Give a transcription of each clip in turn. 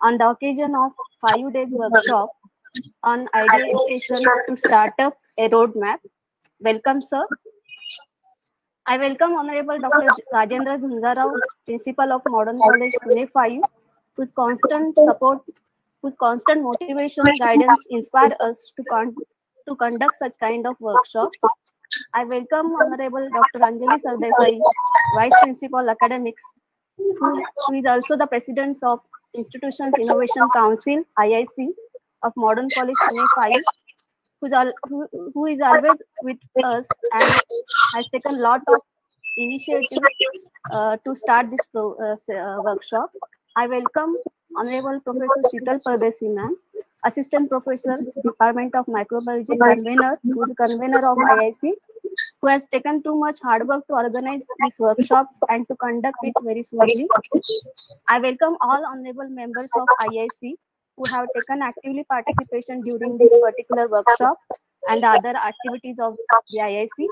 on the occasion of 5 days workshop on ideation to start up a roadmap. Welcome, sir. I welcome Honorable Dr. Rajendra Jhunjarao, Principal of Modern College, Pune 5, whose constant support, whose constant motivation, guidance inspire us to conduct such kind of workshops. I welcome Honorable Dr. Anjali Sardesai, Vice Principal Academics, who is also the President of Institutions Innovation Council, IIC, of Modern College Pune 5, who is always with us and has taken a lot of initiatives to start this workshop. I welcome Honorable Professor Sheetal Pardesi ma'am, Assistant Professor, Department of Microbiology, who is convener of IIC, who has taken too much hard work to organize this workshop and to conduct it very smoothly. I welcome all honorable members of IIC who have taken actively participation during this particular workshop and the other activities of the IIC.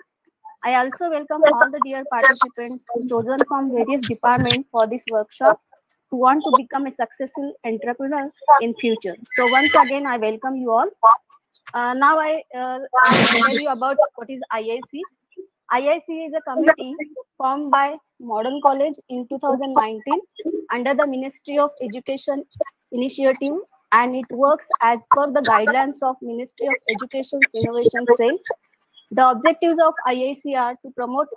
I also welcome all the dear participants chosen from various departments for this workshop who want to become a successful entrepreneur in future. So once again, I welcome you all. Now I tell you about what is IIC. IIC is a committee formed by Modern College in 2019 under the Ministry of Education initiative, and it works as per the guidelines of Ministry of Education's Innovation Cell. The objectives of IIC are to promote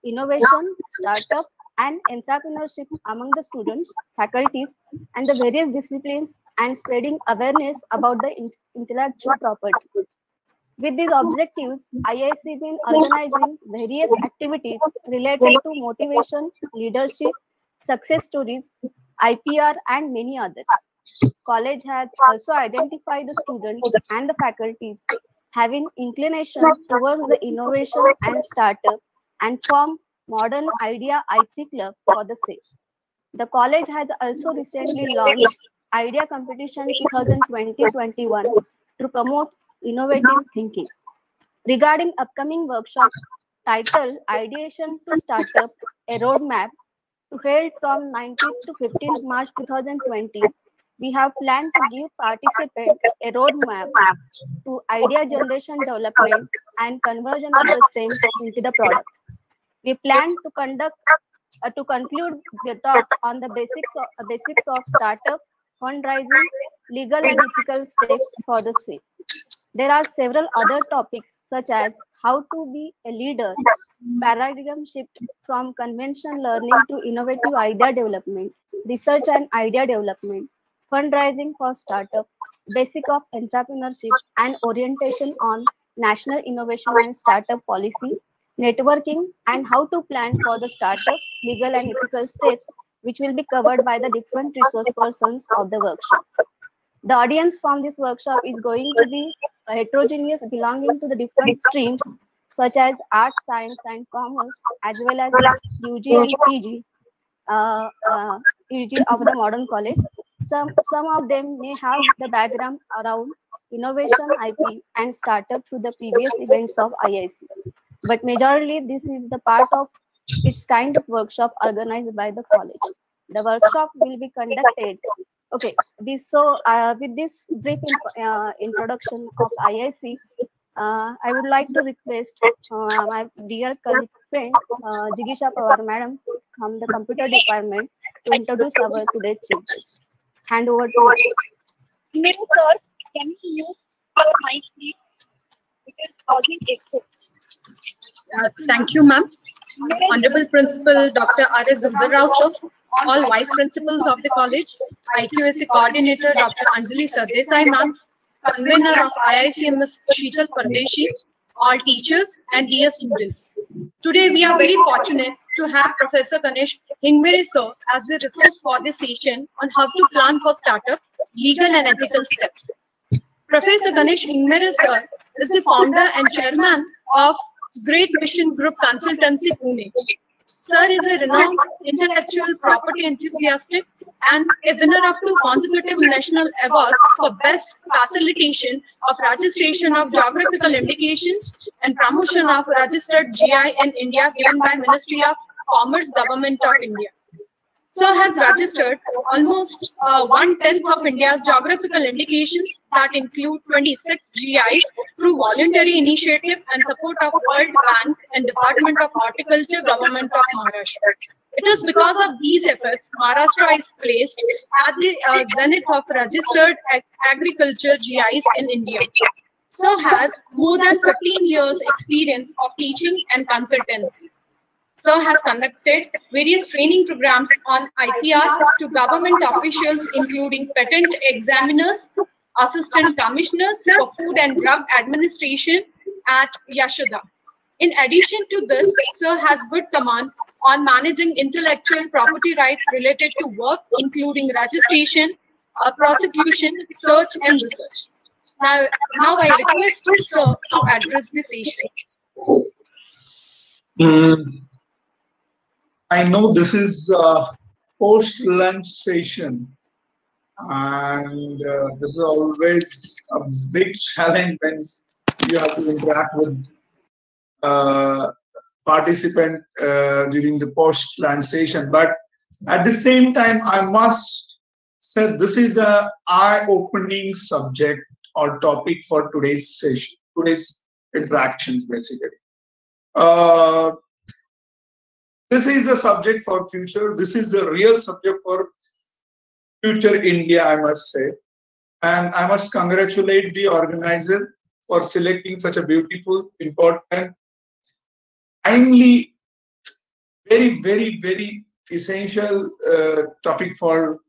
innovation, startup, and entrepreneurship among the students, faculties, and the various disciplines, and spreading awareness about the intellectual property. With these objectives, IIC been organizing various activities related to motivation, leadership, success stories, IPR, and many others. College has also identified the students and the faculties having inclination towards the innovation and startup and form Modern Idea I3 Club for the same. The college has also recently launched Idea Competition 2020-21 to promote innovative thinking. Regarding upcoming workshop titled Ideation to Startup, a Roadmap, to held from 19th to 15th March 2020, we have planned to give participants a roadmap to idea generation, development, and conversion of the same into the product. We plan to conclude the talk on the basics of startup, fundraising, legal and ethical steps for the same. There are several other topics such as how to be a leader, paradigm shift from conventional learning to innovative idea development, research and idea development, fundraising for startup, basic of entrepreneurship, and orientation on national innovation and startup policy, networking, and how to plan for the startup, legal and ethical steps, which will be covered by the different resource persons of the workshop. The audience from this workshop is going to be heterogeneous, belonging to the different streams such as arts, science, and commerce, as well as UG and PG, UG of the Modern College. Some of them may have the background around innovation, IP, and startup through the previous events of IIC. But majorly, this is the part of its kind of workshop organized by the college. The workshop will be conducted. Okay, with this brief introduction of IIC, I would like to request my dear colleague friend Jigisha Pawar madam from the computer department to introduce our today's chief guest. Hand over to you. Maybe sir, can you use your mic please? It is causing echo. Thank you, ma'am. Honorable Principal Dr. R.S. Jhunjarao sir, all Vice Principals of the college, IQAC Coordinator Dr. Anjali Sardesai ma'am, Convener of IIC Ms. Sheetal Pardesi, all teachers and dear students. Today we are very fortunate to have Professor Ganesh Hingmere sir as the resource for this session on how to plan for startup, legal and ethical steps. Professor Ganesh Hingmere sir is the founder and chairman of Great Mission Group Consultancy Pune. Sir is a renowned intellectual property enthusiast and a winner of 2 consecutive national awards for best facilitation of registration of geographical indications and promotion of registered GI in India given by Ministry of Commerce, Government of India. Sir has registered almost 1/10 of India's geographical indications that include 26 GIs through voluntary initiative and support of World Bank and Department of Horticulture, Government of Maharashtra. It is because of these efforts, Maharashtra is placed at the zenith of registered agriculture GIs in India. Sir has more than 15 years experience of teaching and consultancy. Sir has conducted various training programs on IPR to government officials, including patent examiners, assistant commissioners for Food and Drug Administration at Yashoda. In addition to this, Sir has good command on managing intellectual property rights related to work, including registration, prosecution, search, and research. Now I request Sir to address the session. I know this is a post-lunch session, and this is always a big challenge when you have to interact with participant during the post-lunch session. But at the same time, I must say this is a eye-opening subject or topic for today's session, today's interactions, basically. This is a subject for future. This is the real subject for future India, I must say. And I must congratulate the organizer for selecting such a beautiful, important, timely, very, very, very essential topic for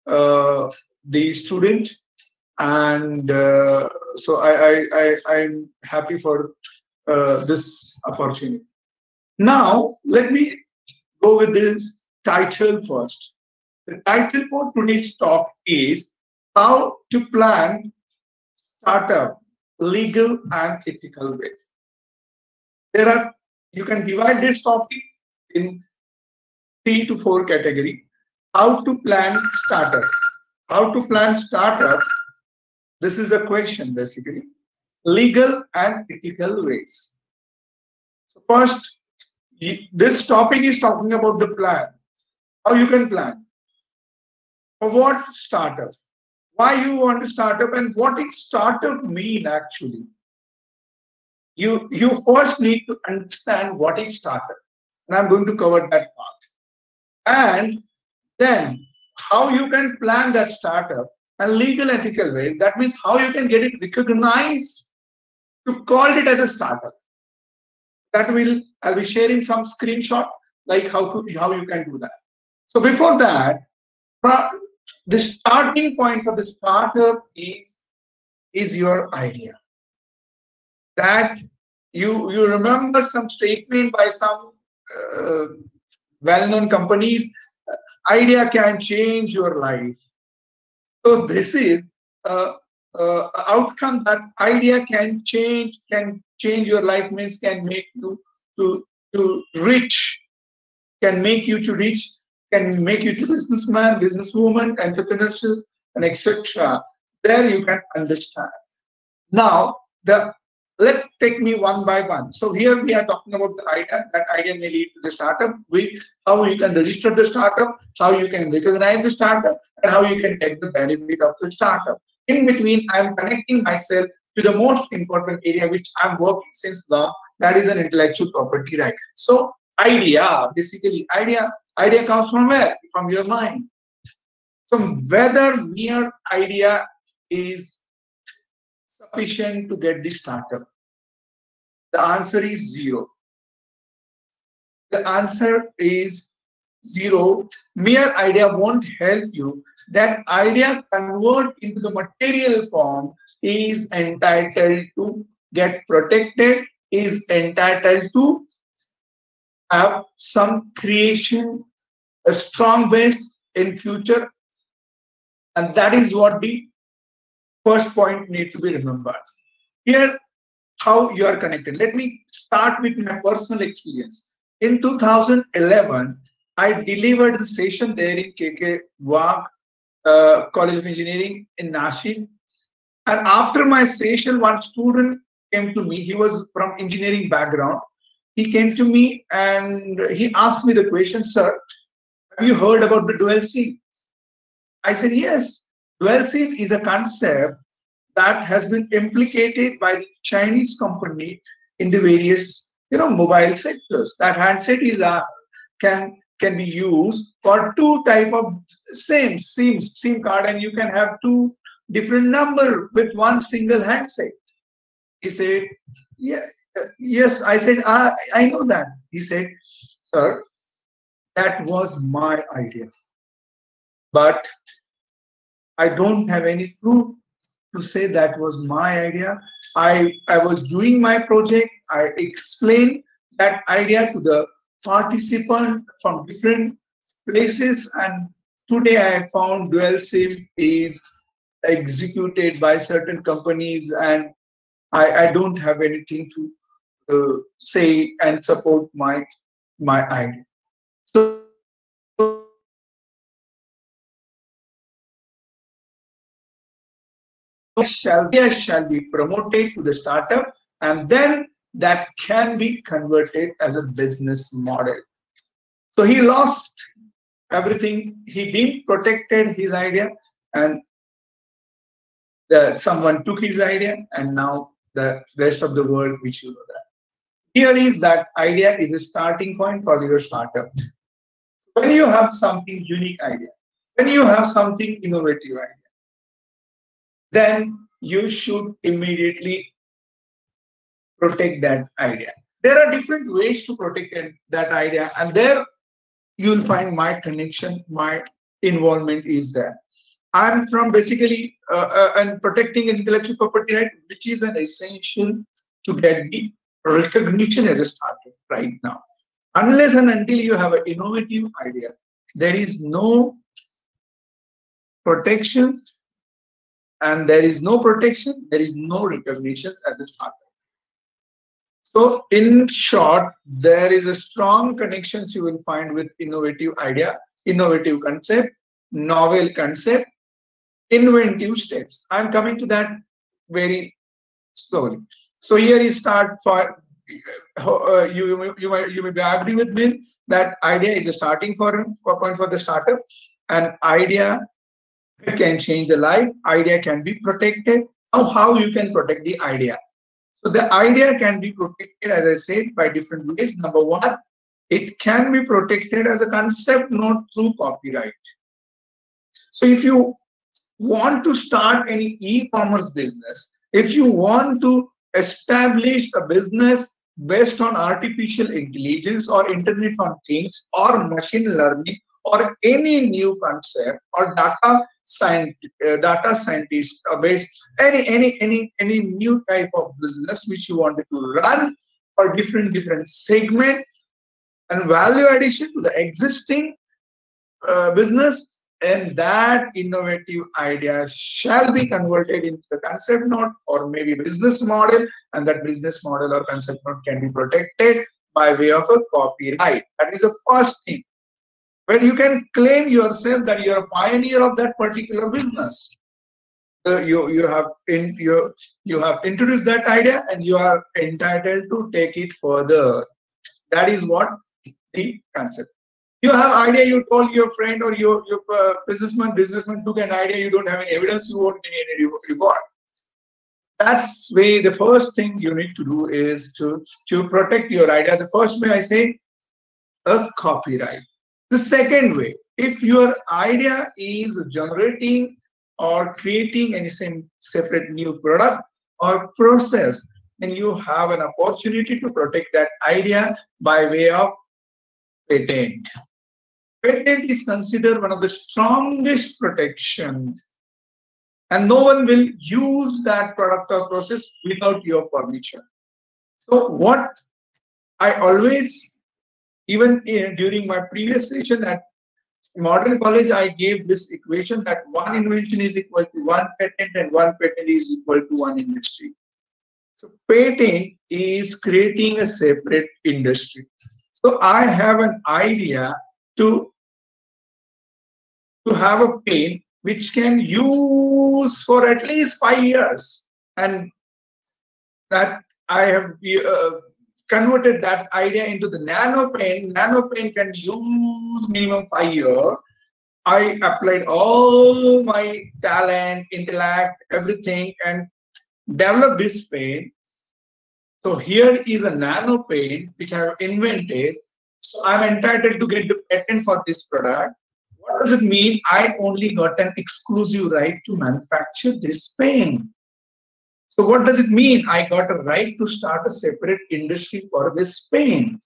the student. And so I'm happy for this opportunity. Now, let me go with this title first. The title for today's talk is How to Plan Startup Legal and Ethical Way. You can divide this topic in 3 to 4 categories. How to plan startup. How to plan startup. This is a question basically. Legal and ethical ways. So first, this topic is talking about the plan. How you can plan. For what startup? Why you want to start up and what is startup mean actually? You first need to understand what is startup. And I'm going to cover that part. And then how you can plan that startup and legal ethical ways. That means how you can get it recognized to call it as a startup. I'll be sharing some screenshot like how you can do that. So before that, the starting point for the startup is your idea. That you remember some statement by some well-known companies, idea can change your life. So this is outcome that idea can change your life, means can make you to rich, can make you to rich, can make you to businessman, businesswoman, entrepreneurs, and etc. There you can understand. Now let's take me one by one. So here we are talking about the idea. That idea may lead to the startup. How you can register the startup, how you can recognize the startup, and how you can take the benefit of the startup. In between, I am connecting myself to the most important area which I'm working since long, that is an intellectual property right. So idea, basically idea comes from where? From your mind. So whether mere idea is sufficient to get the startup, the answer is 0. The answer is 0. Mere idea won't help you. That idea convert into the material form is entitled to get protected, is entitled to have some creation, a strong base in future. And that is what the first point need to be remembered. Here, how you are connected. Let me start with my personal experience. In 2011, I delivered the session there in KK Wagh College of Engineering in Nashik. And after my session, one student came to me. He was from engineering background. He came to me and he asked me the question, sir, Have you heard about the dual SIM? I said, yes. Dual SIM is a concept that has been implicated by the Chinese company in the various, mobile sectors. That handset is can be used for two type of SIM card, and you can have two different number with one single handset. He said, yeah, yes. I said, I know that. He said, sir, that was my idea, but I don't have any proof to say that was my idea. I was doing my project. I explained that idea to the participant from different places, and today I found dual SIM is executed by certain companies, and I don't have anything to say and support my idea. So shall be promoted to the startup, and then that can be converted as a business model. So he lost everything. He didn't protected his idea, and someone took his idea, and now the rest of the world, which you know that. Here is that idea is a starting point for your startup. When you have something unique idea, when you have something innovative idea, then you should immediately protect that idea. There are different ways to protect that idea, and there you'll find my connection, my involvement is there. I'm from basically and protecting intellectual property right, which is an essential to get the recognition as a startup right now. Unless and until you have an innovative idea, there is no protections, and there is no protection, there is no recognitions as a startup. So in short, there is a strong connections you will find with innovative idea, innovative concept, novel concept, inventive steps. I'm coming to that very slowly. So here you start for you may agree with me that idea is a starting point for the startup. An idea can change the life. Idea can be protected. How you can protect the idea? So the idea can be protected, as I said, by different ways. Number one, it can be protected as a concept note through copyright. So if you want to start any e-commerce business, if you want to establish a business based on artificial intelligence or Internet of Things or machine learning or any new concept or data scientist based any new type of business which you wanted to run, or different segment and value addition to the existing business, and that innovative idea shall be converted into the concept note or maybe business model, and that business model or concept note can be protected by way of a copyright. That is the first thing, where you can claim yourself that you are a pioneer of that particular business. You have introduced that idea, and you are entitled to take it further. That is what the concept. You have idea, you told your friend or your businessman took an idea, you don't have any evidence, you won't get any reward. That's way the first thing you need to do is to protect your idea. The first way I say, a copyright. The second way, if your idea is generating or creating any separate new product or process, then you have an opportunity to protect that idea by way of patent. Patent is considered one of the strongest protections, and no one will use that product or process without your permission. So what I always, even during my previous session at Modern College, I gave this equation that one invention is equal to one patent and one patent is equal to one industry. So patent is creating a separate industry. So I have an idea to have a pen which can use for at least 5 years, and that I have converted that idea into the nano pen. Nano pen can use minimum 5 years. I applied all my talent, intellect, everything, and developed this pen. So here is a nano pen which I have invented. So I'm entitled to get the patent for this product. What does it mean? I only got an exclusive right to manufacture this pen. So what does it mean? I got a right to start a separate industry for this pen.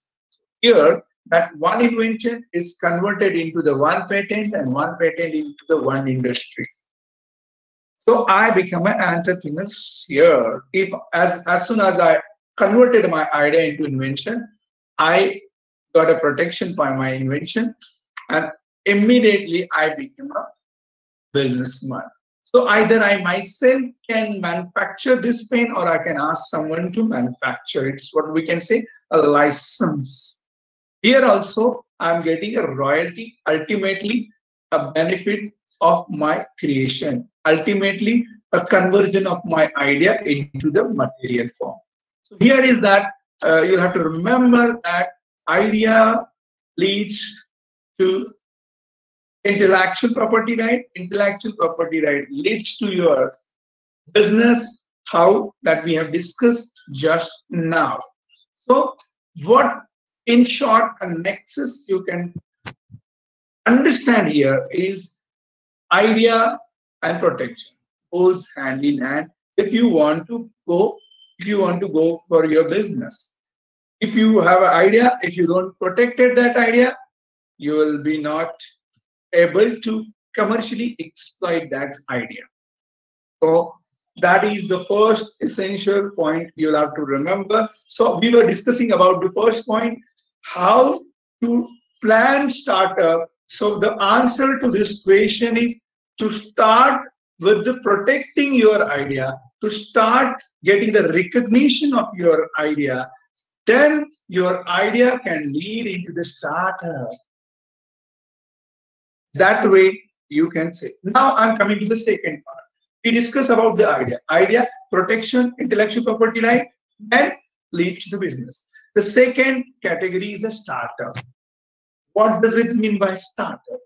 Here, that one invention is converted into the one patent and one patent into the one industry. So I become an entrepreneur here. If as soon as I converted my idea into invention, I got a protection by my invention, and immediately I become a businessman. So either I myself can manufacture this pen or I can ask someone to manufacture it. It's what we can say a license. Here also I'm getting a royalty, ultimately a benefit of my creation, ultimately a conversion of my idea into the material form. So here is that you have to remember that idea leads to intellectual property right. Intellectual property right leads to your business, how that we have discussed just now. So what, in short, a nexus you can understand here is idea and protection goes hand in hand. If you want to go for your business, if you have an idea, if you don't protect that idea, you will be not able to commercially exploit that idea. So that is the first essential point you'll have to remember. So we were discussing about the first point, how to plan startup. So the answer to this question is to start with the protecting your idea, to start getting the recognition of your idea. Then your idea can lead into the startup. That way you can say. Now I'm coming to the second part. We discuss about the idea, protection, intellectual property right, and lead to the business. The second category is a startup. What does it mean by startup?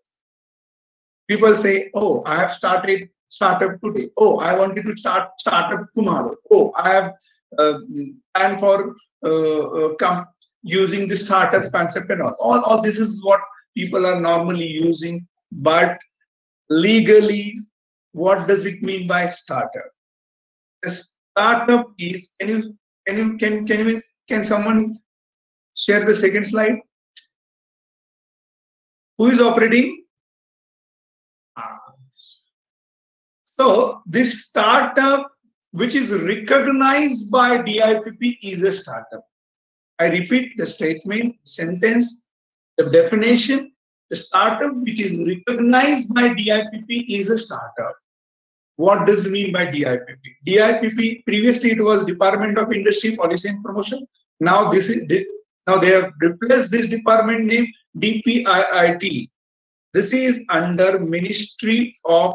People say, oh, I have started startup today. Oh, I wanted to start startup tomorrow. Oh, I have planned for using the startup concept and all this is what people are normally using. But legally, what does it mean by startup? A startup is, can someone share the second slide? Who is operating? So this startup, which is recognized by DIPP, is a startup. I repeat the statement, sentence, the definition. The startup which is recognized by DIPP is a startup. What does it mean by DIPP? DIPP, previously it was Department of Industry, Policy and Promotion. Now they have replaced this department name DPIIT. This is under Ministry of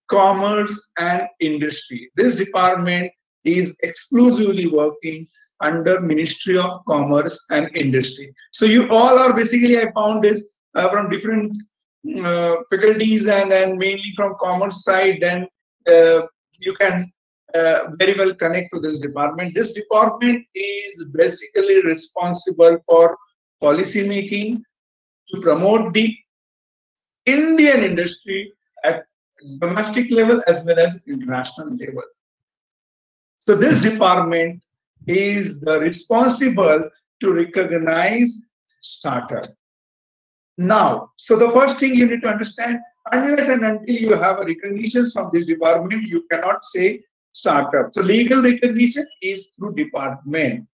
Commerce and Industry. This department is exclusively working under Ministry of Commerce and Industry. So you all are basically, I found this from different faculties and then mainly from commerce side, then you can very well connect to this department. This department is basically responsible for policy making to promote the Indian industry at domestic level as well as international level. So this department is responsible to recognize startup. Now, so the first thing you need to understand, unless and until you have a recognition from this department, you cannot say startup. So legal recognition is through department.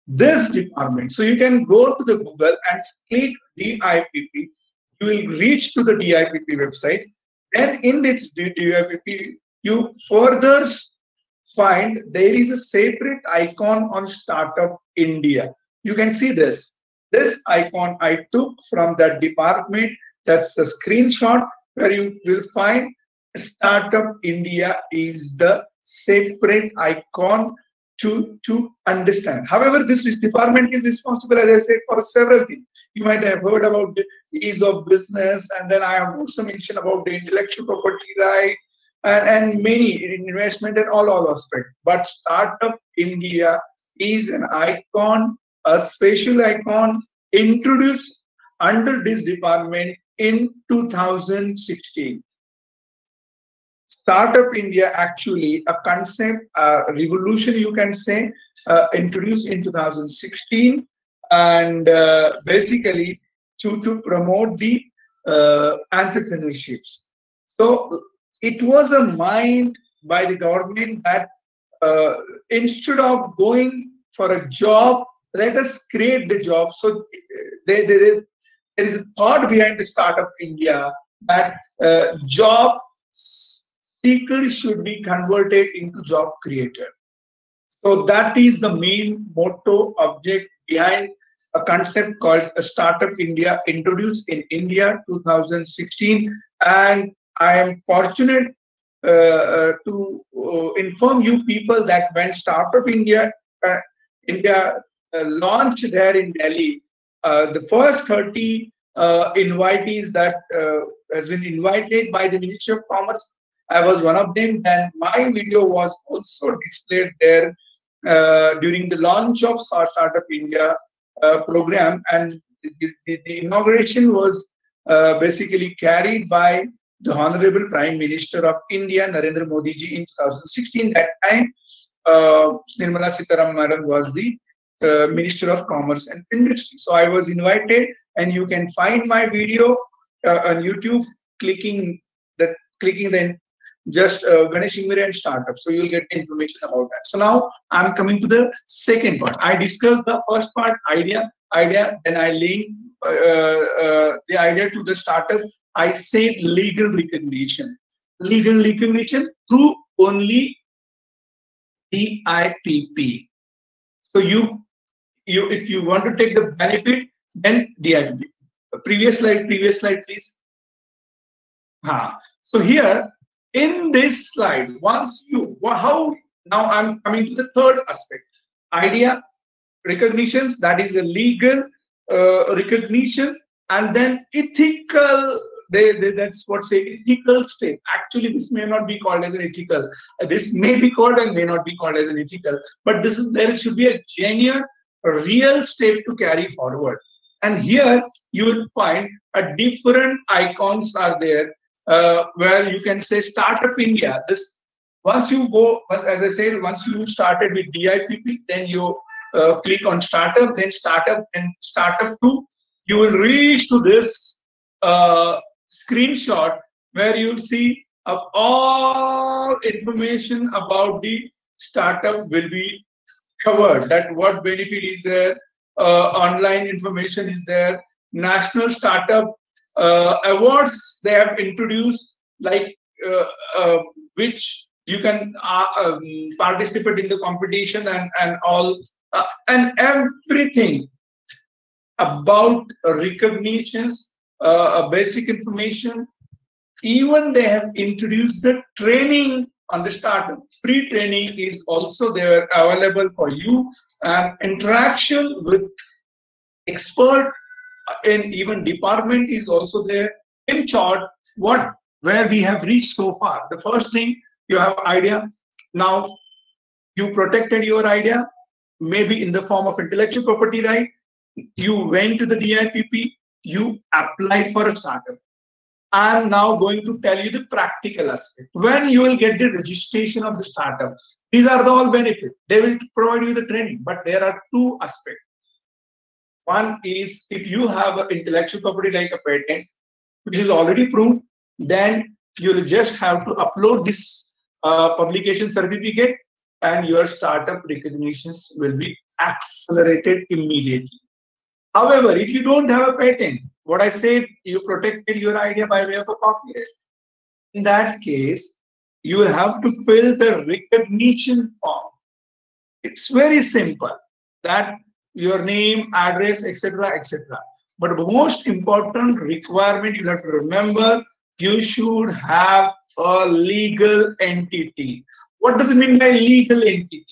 This department, so you can go to the Google and click DIPP. You will reach to the DIPP website. And in this DIPP, you further find there is a separate icon on Startup India. You can see this. This icon I took from that department. That's a screenshot where you will find Startup India is the separate icon to understand. However, this department is responsible, as I said, for several things. You might have heard about the ease of business, and then I have also mentioned about the intellectual property right, and many investment and all aspects. But Startup India is an icon, a special icon introduced under this department in 2016. Startup India, actually a concept, a revolution you can say, introduced in 2016, and basically to promote the entrepreneurships. So it was a mind by the government that instead of going for a job, let us create the job. So there is a thought behind the Startup India that job seekers should be converted into job creator. So that is the main motto object behind a concept called a Startup India, introduced in India 2016. And I am fortunate to inform you people that when Startup India launched there in Delhi, the first 30 invitees that has been invited by the Ministry of Commerce, I was one of them. Then my video was also displayed there during the launch of Startup India program, and the inauguration was basically carried by the Honorable Prime Minister of India, Narendra Modi ji, in 2016. That time, Nirmala Sitharaman Madam was the Minister of Commerce and Industry. So I was invited, and you can find my video on YouTube, clicking the just Ganesh Ingmire and startup. So you'll get information about that. So now I'm coming to the second part. I discussed the first part, idea, then I link the idea to the startup. I said legal recognition through only DIPP. So you if you want to take the benefit, then DIPP. Previous slide, please. So here in this slide, now I'm coming to the third aspect. Idea recognitions, that is a legal recognitions, and then ethical. That's what say ethical step. Actually, this may not be called as an ethical. This may be called and may not be called as an ethical. But there should be a genuine, real step to carry forward. And here you will find a different icons are there where you can say Startup India. Once you go, as I said, once you started with DIPP, then you click on startup, then startup, and startup 2. You will reach to this screenshot where you'll see all information about the startup will be covered. That what benefit is there, online information is there, national startup awards they have introduced, like which you can participate in the competition and all, and everything about recognitions, basic information. Even they have introduced the training on the startup. Free training is also there available for you, and interaction with expert in even department is also there. In short, where we have reached so far. The first thing, you have idea. Now you protected your idea, maybe in the form of intellectual property right. You went to the DIPP, you applied for a startup. I'm now going to tell you the practical aspect. When you will get the registration of the startup, these are the all benefits. They will provide you the training, but there are two aspects. One is if you have an intellectual property like a patent, which is already proved, then you will just have to upload this publication certificate, and your startup recognitions will be accelerated immediately. However, if you don't have a patent, what I said, you protected your idea by way of a copyright. In that case, you will have to fill the recognition form. It's very simple. That your name, address, etc., etc. But the most important requirement you have to remember, you should have a legal entity. What does it mean by legal entity?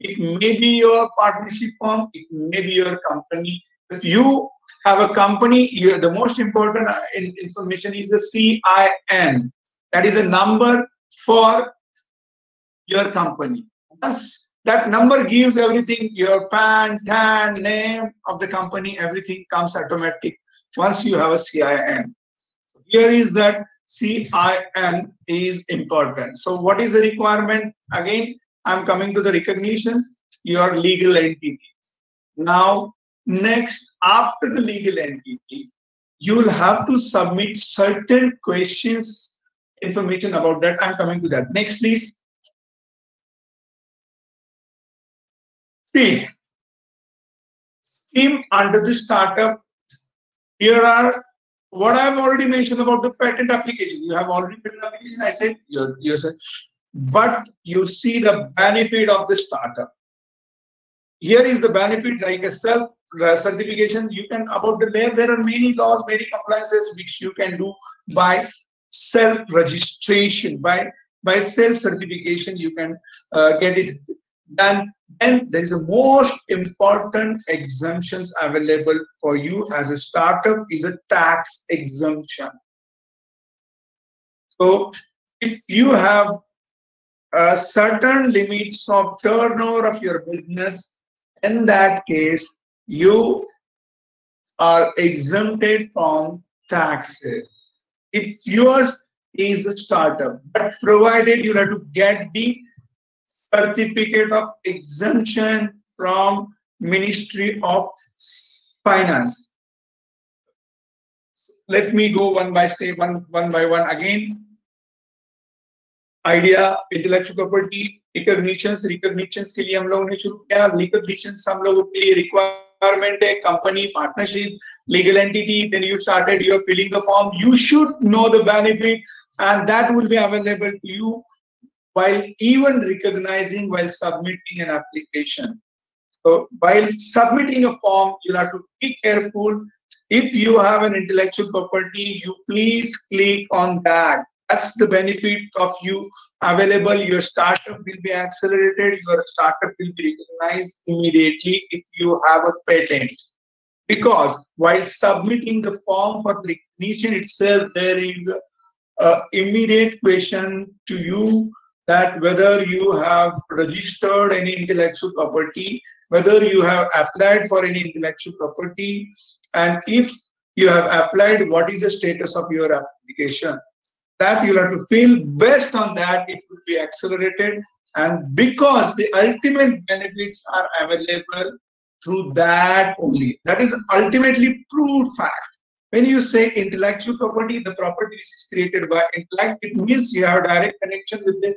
It may be your partnership firm, it may be your company. If you have a company, the most important information is the CIN. That is a number for your company. Once that number gives everything, your PAN, TAN, name of the company, everything comes automatic once you have a CIN. Here is that CIN is important. So what is the requirement? Again, I'm coming to the recognitions, your legal entity. Now, next, after the legal entity, you will have to submit certain questions, information about that. I'm coming to that. Next, please. See, scheme under the startup. Here are what I've already mentioned about the patent application. You have already patent application. I said yes, but you see the benefit of the startup. Here is the benefit, like a self certification. You can about the layer. There are many laws, many compliances which you can do by self registration, by self certification. You can get it done. And there is a most important exemptions available for you as a startup is a tax exemption. So if you have certain limits of turnover of your business, in that case, you are exempted from taxes. If yours is a startup, but provided you have to get the certificate of exemption from Ministry of Finance. Let me go one by one again. Idea, intellectual property, recognitions के लिए हम लोगों ने शुरू किया. Recognitions हम लोगों के लिए requirement है, company, partnership, legal entity. Then you started, you're filling the form. You should know the benefit, and that will be available to you while even recognizing while submitting an application. So while submitting a form, you have to be careful. If you have an intellectual property, you please click on that. That's the benefit of you available. Your startup will be accelerated. Your startup will be recognized immediately if you have a patent. Because while submitting the form for the recognition itself, there is an immediate question to you that whether you have registered any intellectual property, whether you have applied for any intellectual property, and if you have applied, what is the status of your application? That you have to fill. Based on that, it will be accelerated, and because the ultimate benefits are available through that only. That is ultimately proved fact. When you say intellectual property, the property is created by intellect, it means you have direct connection with the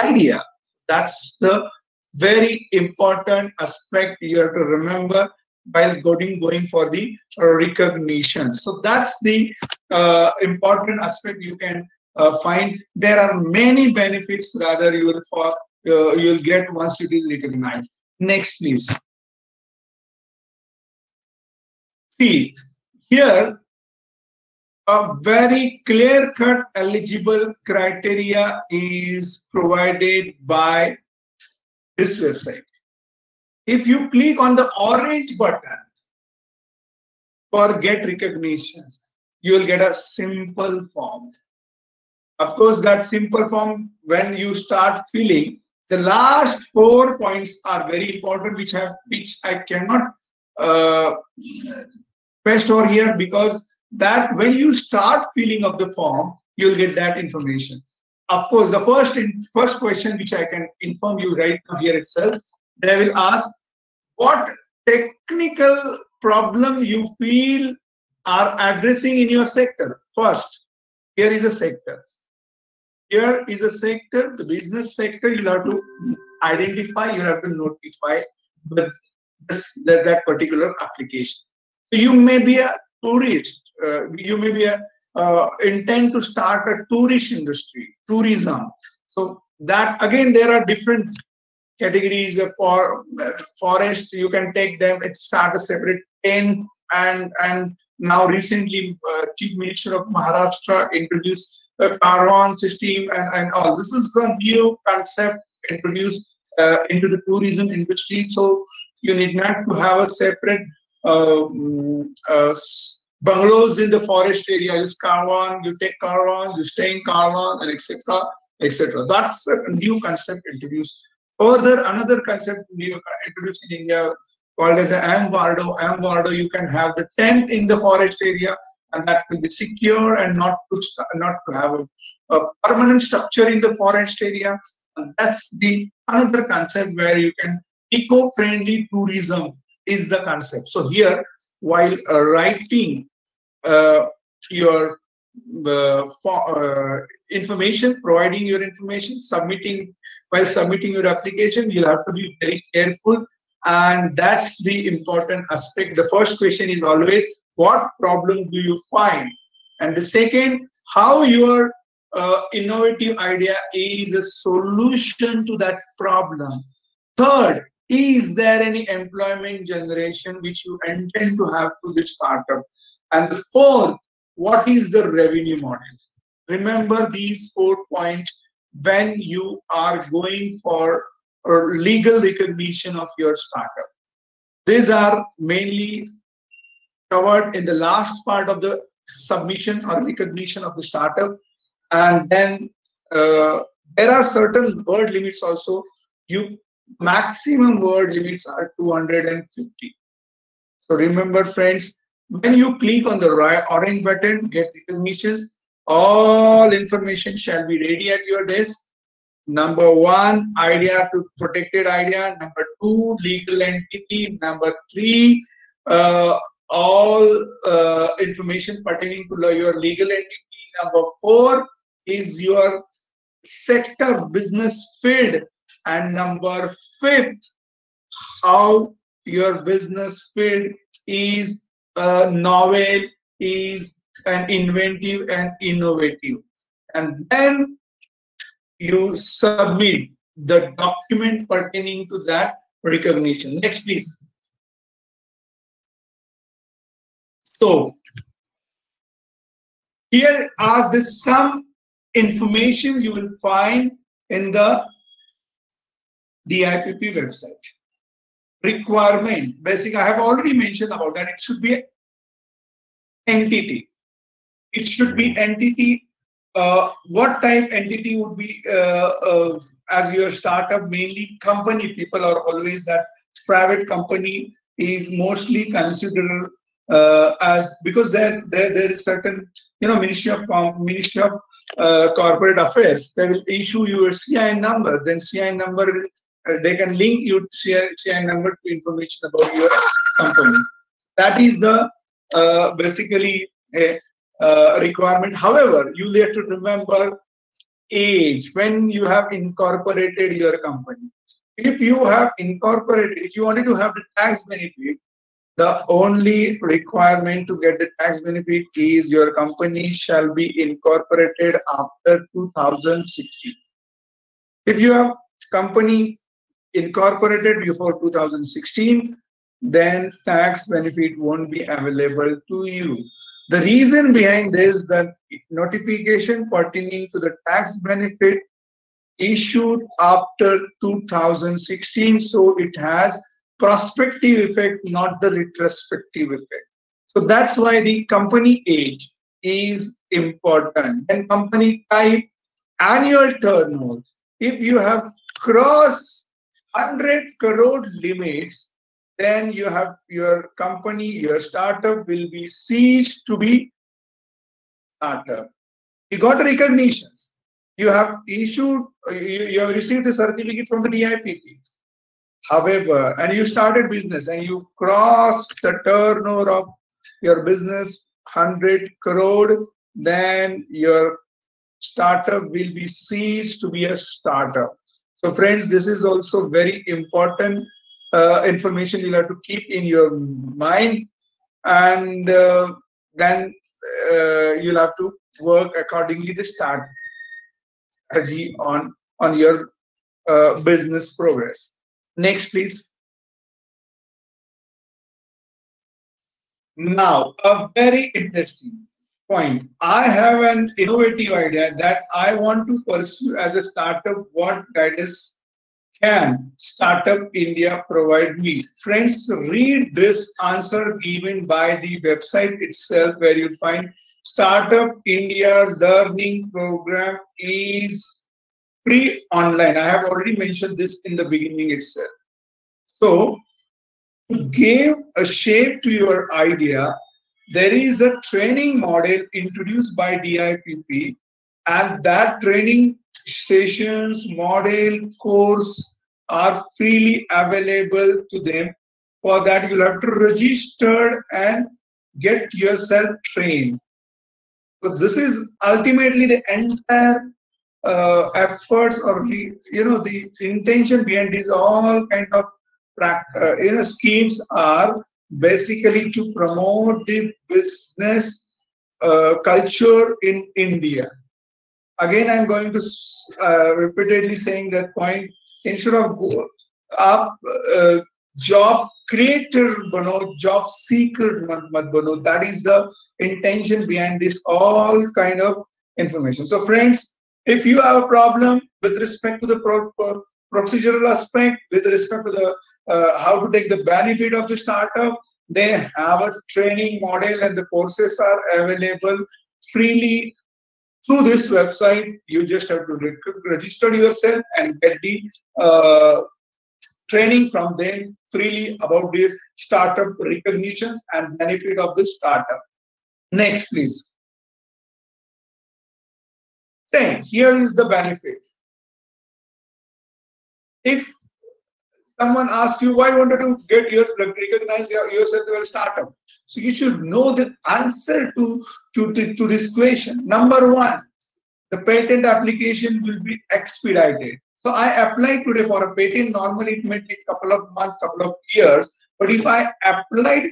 idea. That's the very important aspect you have to remember while going for the recognition. So that's the important aspect you can find. There are many benefits rather you will get once it is recognized. Next, please. See, here a very clear-cut eligible criteria is provided by this website. If you click on the orange button for get recognitions, you will get a simple form. Of course, that simple form, when you start filling, the last 4 points are very important, which I cannot paste over here, because that when you start filling up the form, you'll get that information. Of course, the first question which I can inform you right now here itself, they will ask what technical problem you feel are addressing in your sector. First, here is a sector. Here is a sector, the business sector. You have to identify, you have to notify that particular application. So you may be a tourist. You may be intend to start a tourist industry, tourism. So that again, there are different categories for forest. You can take them. It start a separate tent, and now recently, Chief Minister of Maharashtra introduced a caravan system and all. This is a new concept introduced into the tourism industry. So you need not to have a separate bungalows in the forest area. Just Karwan, you take Karwan, you stay in Karwan, and etc. etc. That's a new concept introduced. Further, another concept new introduced in India called as Amvardo. Amvardo, you can have the tent in the forest area, and that will be secure and not to have a permanent structure in the forest area. And that's the another concept where you can eco-friendly tourism is the concept. So here, while writing your information, providing your information, while submitting your application, you'll have to be very careful, and that's the important aspect. The first question is always, what problem do you find? And the second, how your innovative idea is a solution to that problem. Third, is there any employment generation which you intend to have to this startup? And the fourth, what is the revenue model? Remember these 4 points when you are going for legal recognition of your startup. These are mainly covered in the last part of the submission or recognition of the startup. And then there are certain word limits also. Maximum word limits are 250. So remember, friends, when you click on the orange button, get recognitions, all information shall be ready at your desk. Number 1, idea to protected idea. Number 2, legal entity. Number 3, all information pertaining to your legal entity. Number 4 is your sector business field. And number 5th, how your business field is novel, is an inventive and innovative. And then you submit the document pertaining to that recognition. Next, please. So here are some information you will find in the DIPP website. Requirement, basic, I have already mentioned about that. It should be entity. It should be entity. What type entity would be as your startup? Mainly company. People are always that private company is mostly considered as, because there is certain, Ministry of Corporate Affairs. They will issue your CIN number. Then CIN number, they can link your CIN number to information about your company. That is the basically a requirement. However, you have to remember age when you have incorporated your company. If you have incorporated, if you wanted to have the tax benefit, the only requirement to get the tax benefit is your company shall be incorporated after 2016. If you have company incorporated before 2016, then tax benefit won't be available to you. The reason behind this, that notification pertaining to the tax benefit issued after 2016, so it has prospective effect, not the retrospective effect. So that's why the company age is important. And company type, annual turnover. If you have crossed 100 crore limits, then you have your company, your startup will be ceased to be startup. You got recognitions. You have issued, you have received a certificate from the DIPP. However, and you started business and you crossed the turnover of your business 100 crore, then your startup will be ceased to be a startup. So friends, this is also very important information you'll have to keep in your mind, and then you'll have to work accordingly the strategy on your business progress. Next, please. Now, a very interesting point. I have an innovative idea that I want to pursue as a startup. What guidance can Startup India provide me? Friends, read this answer given by the website itself, where you'll find Startup India learning program is free online. I have already mentioned this in the beginning itself. So, to give a shape to your idea, there is a training model introduced by DIPP, and that training sessions, model, course are freely available to them. For that, you'll have to register and get yourself trained. So this is ultimately the entire efforts, or the intention behind these all kind of schemes are basically to promote the business culture in India. Again, I'm going to repeatedly saying that point. Instead of job creator bano, job seeker mat bano. That is the intention behind this all kind of information. So friends, if you have a problem with respect to the procedural aspect, with respect to the how to take the benefit of the startup, they have a training model and the courses are available freely through this website. You just have to register yourself and get the training from them freely about the startup recognitions and benefit of the startup. Next, please. Say, here is the benefit. If someone asks you why you wanted to get recognize yourself as a startup, so you should know the answer to this question. Number one, the patent application will be expedited. So I applied today for a patent. Normally it may take a couple of months, couple of years. But if I applied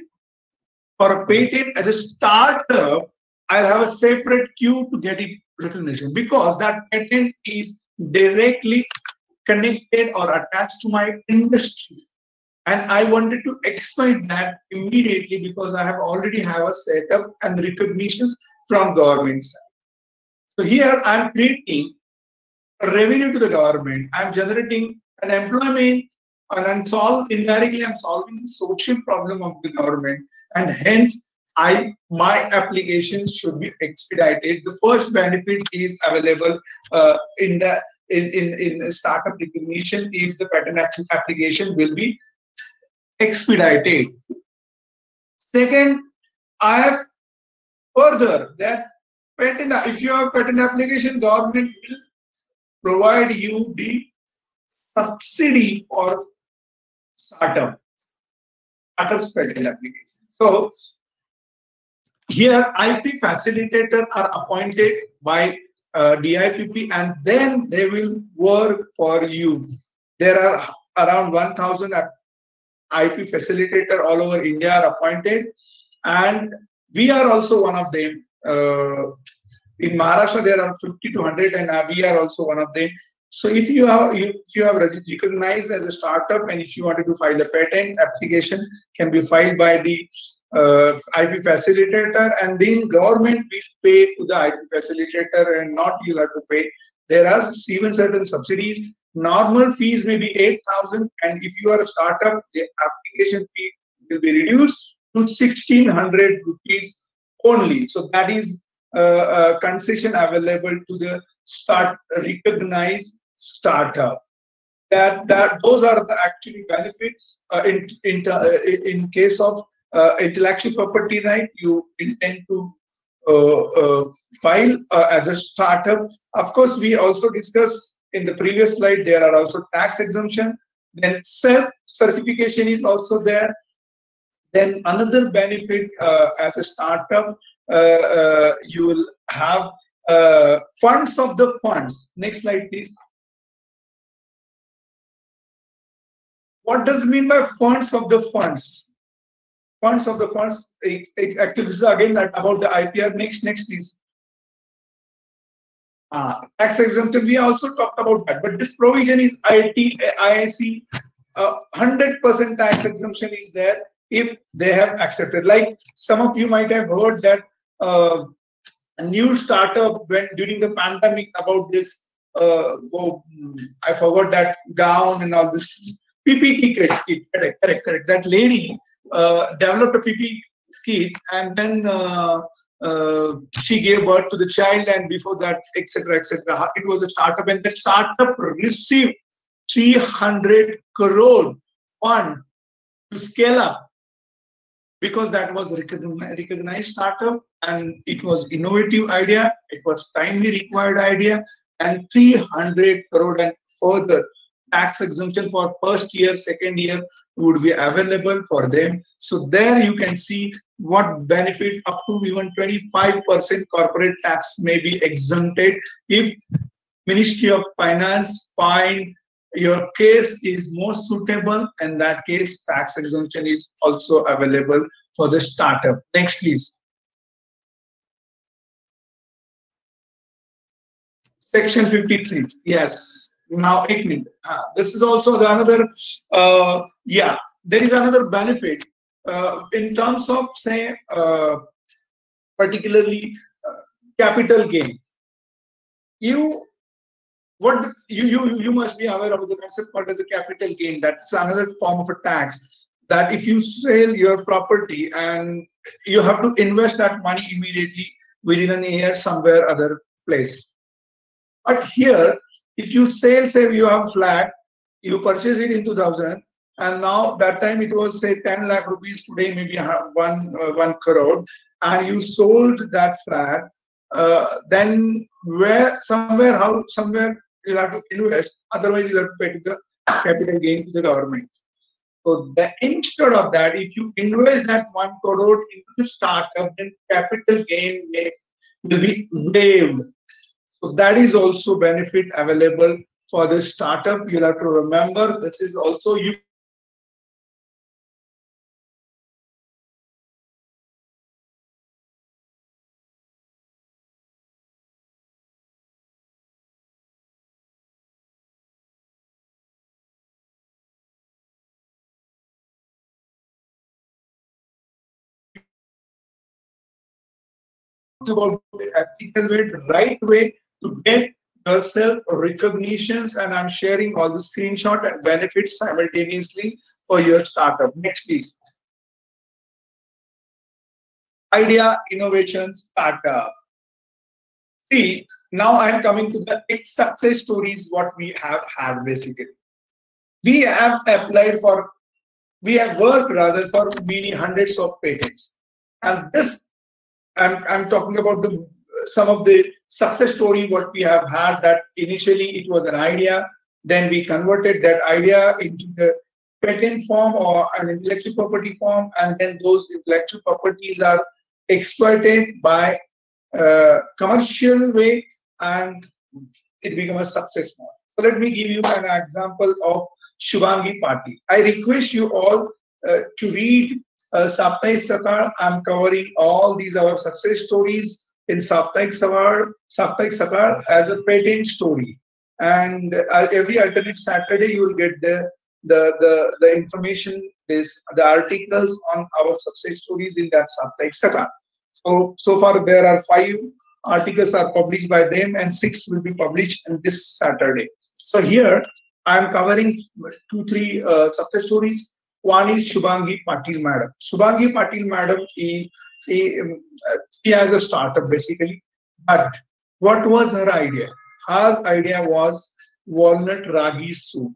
for a patent as a startup, I'll have a separate queue to get it recognition, because that patent is directly connected or attached to my industry. And I wanted to expedite that immediately because I have already have a setup and recognitions from government side. So here I'm creating a revenue to the government. I'm generating an employment, and indirectly I'm solving the social problem of the government, and hence my applications should be expedited. The first benefit is available in startup recognition is the patent application will be expedited. Second, I have further that patent. If you have patent application, government will provide you the subsidy for startups patent application. So here IP facilitator are appointed by DIPP, and then they will work for you. There are around 1,000 IP facilitator all over India are appointed, and we are also one of them. In Maharashtra, there are 50 to 100, and we are also one of them. So if you have recognized as a startup, and if you wanted to file a patent application, can be filed by the IP facilitator, and then government will pay to the IP facilitator, and not you'll have to pay. There are even certain subsidies. Normal fees may be 8,000, and if you are a startup, the application fee will be reduced to 1,600 rupees only. So that is a concession available to the recognized startup. Those are the actually benefits in case of intellectual property right. You intend to file as a startup. Of course, we also discussed in the previous slide, there are also tax exemption. Then self-certification is also there. Then another benefit as a startup, you will have funds of the funds. Next slide, please. What does it mean by funds of the funds? Funds of the funds, actually this is again about the IPR. Next please. Tax exemption, we also talked about that, but this provision is IIC, 100% tax exemption is there if they have accepted. Like some of you might have heard that a new startup went during the pandemic about this I forgot that gown and all this. PP kit, correct. That lady developed a PP kit, and then she gave birth to the child, and before that, etc., etc. It was a startup, and the startup received 300 crore fund to scale up, because that was a recognized startup, and it was innovative idea, it was timely required idea, and 300 crore and further tax exemption for first year, second year would be available for them. So there you can see what benefit up to even 25% corporate tax may be exempted if Ministry of Finance find your case is most suitable. In that case, tax exemption is also available for the startup. Next, please. Section 53. Yes. Now, this is also another. There is another benefit in terms of, say, particularly capital gain. You must be aware of the concept called as a capital gain. That's another form of a tax. That if you sell your property and you have to invest that money immediately within a year somewhere other place. But here, if you sell, say you have flat, you purchase it in 2000, and now that time it was say 10 lakh rupees. Today maybe one crore, and you sold that flat. Then somewhere you'll have to invest. Otherwise, you'll have to pay to the capital gain to the government. So instead of that, if you invest that 1 crore into the startup, then capital gain will be waived. So that is also benefit available for the startup. You'll have to remember this is also you. About the ethical way, the right way to get yourself recognitions, and I'm sharing all the screenshot and benefits simultaneously for your startup. Next, please. Idea, innovation, startup. See, now I'm coming to the success stories, what we have had basically. We have worked rather for many hundreds of patents. And this, I'm talking about some of the success story what we have had, that initially it was an idea, then we converted that idea into the patent form or an intellectual property form, and then those intellectual properties are exploited by commercial way, and it becomes a success model. So let me give you an example of Shubhangi Patil. I request you all to read Saptaik Sakar. I'm covering all these our success stories in Saptaik Sakar as a patent story, and every alternate Saturday you will get the information, the articles on our success stories in that Saptaik Sakar. So far there are 5 articles are published by them, and 6 will be published on this Saturday. So here I am covering 2-3 success stories. One is Shubhangi Patil Madam. Shubhangi Patil Madam, she has a startup basically. But what was her idea? Her idea was walnut ragi soup.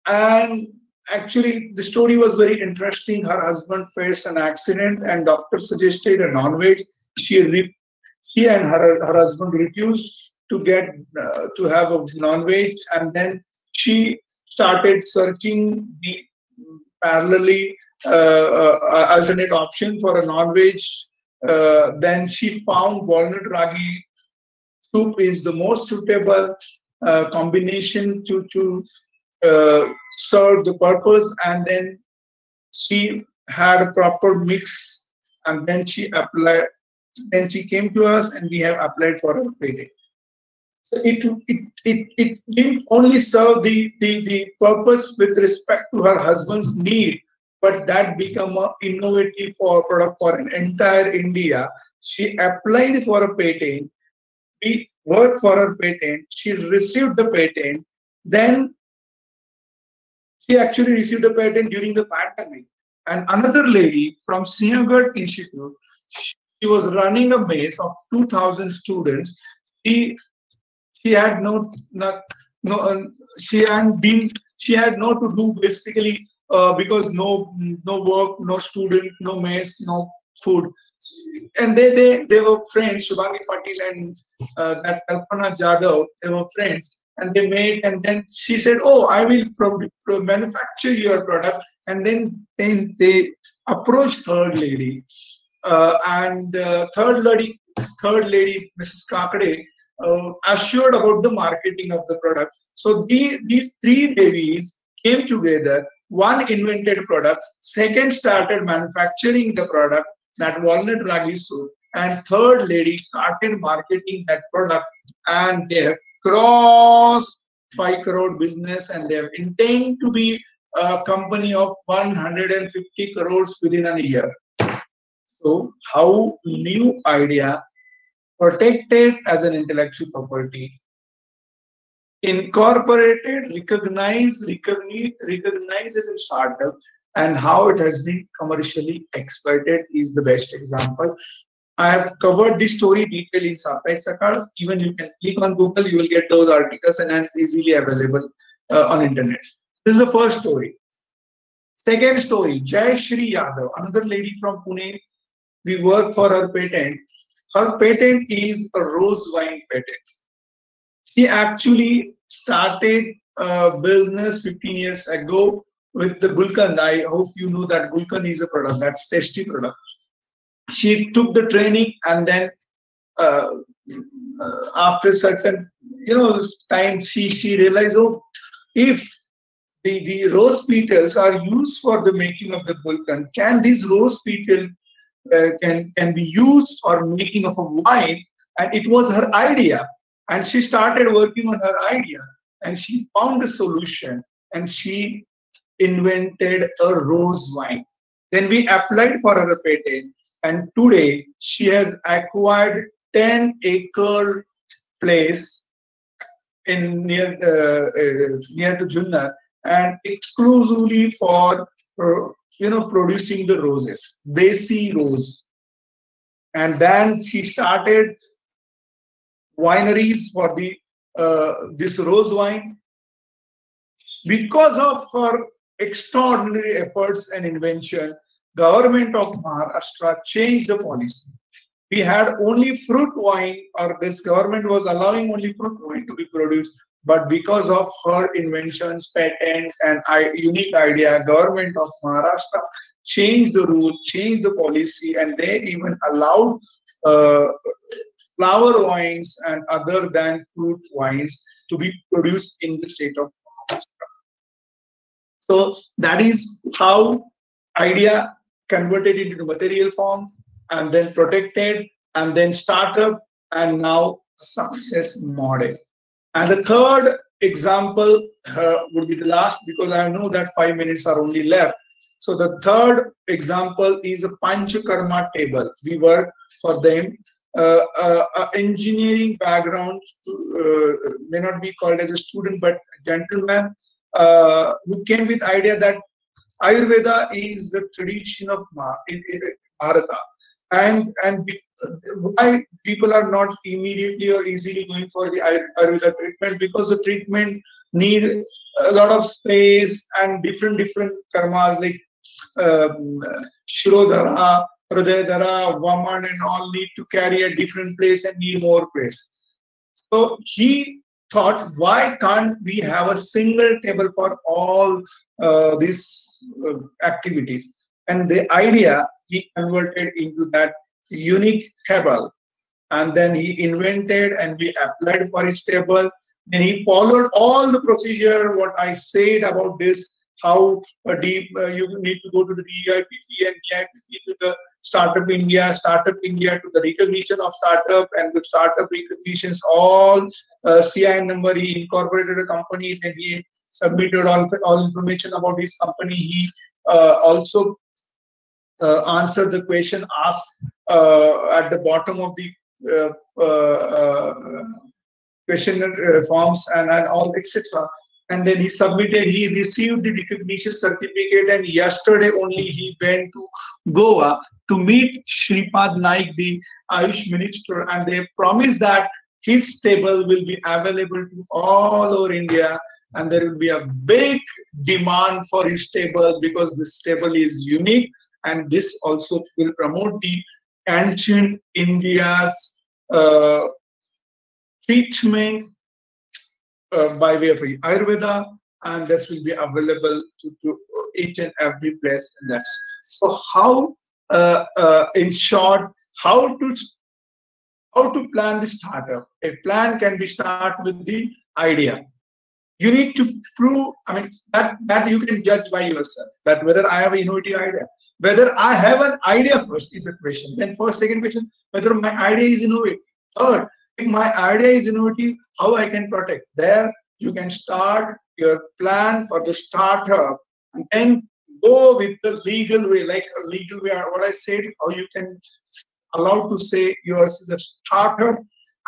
And actually, the story was very interesting. Her husband faced an accident, and doctor suggested a non-veg. She and her husband refused to get to have a non-veg, and then she started searching the parallelly alternate option for a non-veg. Then she found walnut ragi soup is the most suitable combination to serve the purpose, and then she had a proper mix, and then she applied. Then she came to us, and we have applied for a patent. So it didn't only serve the purpose with respect to her husband's need, but that became an innovative product for an entire India. She applied for a patent. worked for her patent. She received the patent. Then she actually received a patent during the pandemic. And another lady from Sinhagad Institute, she was running a maze of 2,000 students. She she had no she had no to do basically because no work, no student, no mess, no food, and they were friends. Shubhangi Patil and that Kalpana Jadhav, they were friends, and they made. And then she said, "Oh, I will manufacture your product." And then they approached third lady, and third lady, Mrs. Kakade, assured about the marketing of the product. So these three devis came together. One invented product, second started manufacturing the product, that walnut ragi soup, and third lady started marketing that product, and they have crossed 5 crore business, and they have intend to be a company of 150 crores within a year. So how new idea protected as an intellectual property, incorporated, recognized as a startup, and how it has been commercially exploited is the best example. I have covered this story detail in Sapek Sakal. Even you can click on Google, you will get those articles and are easily available on internet. This is the first story. Second story, Jai Shri Yadav, another lady from Pune. We work for her patent. Her patent is a rose wine patent. She actually started a business 15 years ago with the Gulkand. I hope you know that Gulkand is a product, that's tasty product. She took the training, and then after certain time, she realized, oh, if the rose petals are used for the making of the Gulkand, can these rose petals can be used for making of a wine? And it was her idea. And she started working on her idea, and she found a solution, and she invented a rose wine. Then we applied for her patent, and today she has acquired 10-acre place in near to Junnar, and exclusively for producing the roses, Desi rose. And then she started wineries for the this rose wine. Because of her extraordinary efforts and invention, government of Maharashtra changed the policy. We had only fruit wine, or this government was allowing only fruit wine to be produced. But because of her inventions, patent, and unique idea, government of Maharashtra changed the rule, changed the policy, and they even allowed flower wines and other than fruit wines to be produced in the state of Maharashtra. So that is how idea converted into material form, and then protected, and then startup, and now success model. And the third example would be the last, because I know that 5 minutes are only left. So the third example is a Panchakarma table. We work for them. Engineering background may not be called as a student, but a gentleman who came with idea that Ayurveda is the tradition of Bharata, and why people are not immediately or easily going for the Ayurveda treatment, because the treatment need a lot of space and different karmas like Shirodhara, Hridayadhara, Vaman, and all need to carry a different place and need more place. So he thought, why can't we have a single table for all these activities? And the idea he converted into that unique table, and then he invented, and we applied for his table. And he followed all the procedure what I said about this, how deep you need to go to the DIPP and DIPP to the Startup India to the recognition of startup, and the startup recognitions all CIN number. He incorporated a company, then he submitted all information about his company. He also answered the question asked at the bottom of the question forms and all, etc. And then he submitted, he received the recognition certificate, and yesterday only he went to Goa to meet Shripad Naik, the Ayush minister, and they promised that his table will be available to all over India, and there will be a big demand for his table because this table is unique, and this also will promote the ancient India's treatment by way of Ayurveda, and this will be available to each and every place. And that's so how, in short, how to plan the startup. A plan can be start with the idea. You need to prove, I mean, that you can judge by yourself, that whether I have an innovative idea. Whether I have an idea first is a question. Then first, second question, whether my idea is innovative. Third, if my idea is innovative, how I can protect. There you can start your plan for the startup, and then go with the legal way, like a legal way, what I said, how you can allow to say yours is a startup,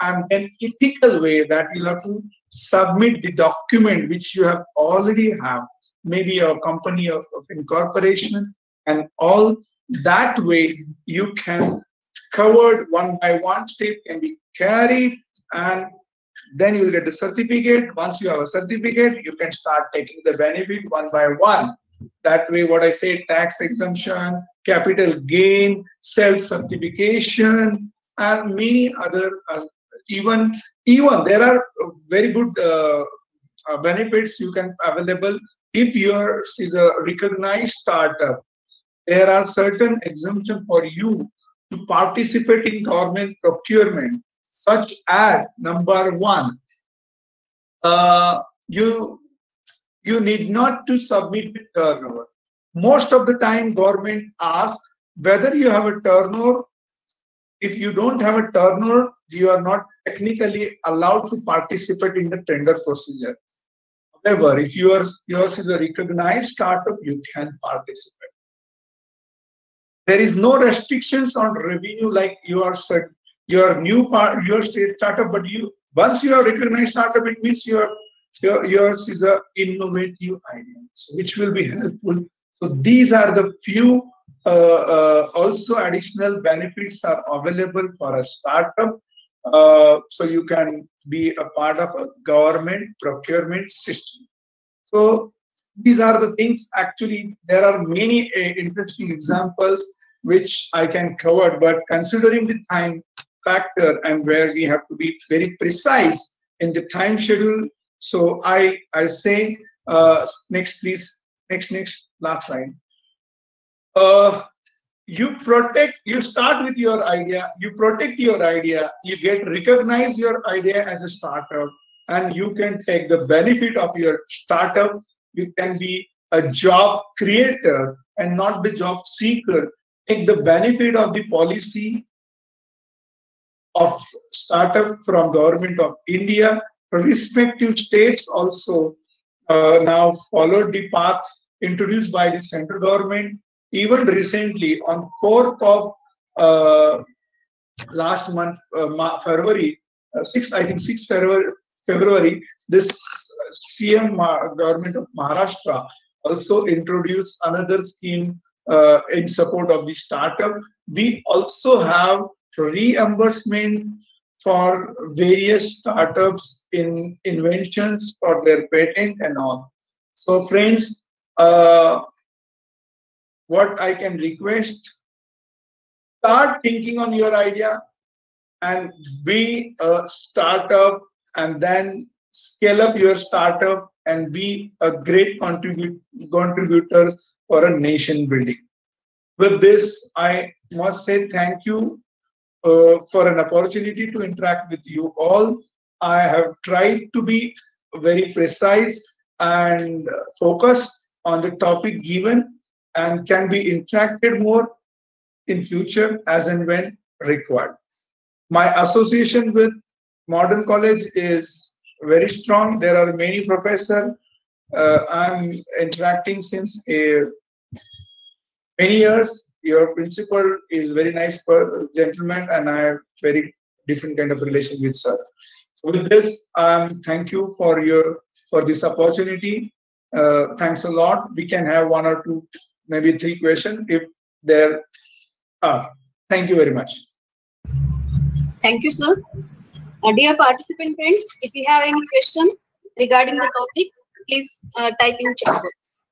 and then ethical way that you have to submit the document which you have already have, maybe a company of incorporation, and all that way you can covered one by one step can be carried, and then you will get the certificate. Once you have a certificate, you can start taking the benefit one by one. That way, what I say, tax exemption, capital gain, self-certification, and many other, even there are very good benefits you can available if yours is a recognized startup. There are certain exemptions for you to participate in government procurement, such as number one, you need not to submit the turnover. Most of the time, government asks whether you have a turnover. If you don't have a turnover, you are not technically allowed to participate in the tender procedure. However, if yours is a recognized startup, you can participate. There is no restrictions on revenue like your state startup, but once you are recognized startup, it means yours is a innovative idea, which will be helpful. So these are the few also additional benefits are available for a startup. So you can be a part of a government procurement system. So these are the things. Actually, there are many interesting examples which I can cover, but considering the time factor and where we have to be very precise in the time schedule, so I say next, please, next last line. You start with your idea, you protect your idea, you recognize your idea as a startup, and you can take the benefit of your startup. You can be a job creator and not the job seeker. Take the benefit of the policy of startup from Government of India. Respective states also now followed the path introduced by the central government. Even recently, on 4th of last month, February, 6th, I think 6th February, this CM government of Maharashtra also introduced another scheme in support of the startup. We also have reimbursement for various startups in inventions for their patent and all. So friends, what I can request, start thinking on your idea and be a startup, and then scale up your startup and be a great contributor for a nation building. With this, I must say thank you for an opportunity to interact with you all. I have tried to be very precise and focused on the topic given, and can be interacted more in future as and when required. My association with Modern College is very strong. There are many professors. I'm interacting since many years. Your principal is very nice gentleman, and I have very different kind of relation with sir. With this, thank you for this opportunity. Thanks a lot. We can have one or two, maybe three questions if there are. Thank you very much. Thank you, sir. Dear participant friends, if you have any question regarding the topic, please type in chat box.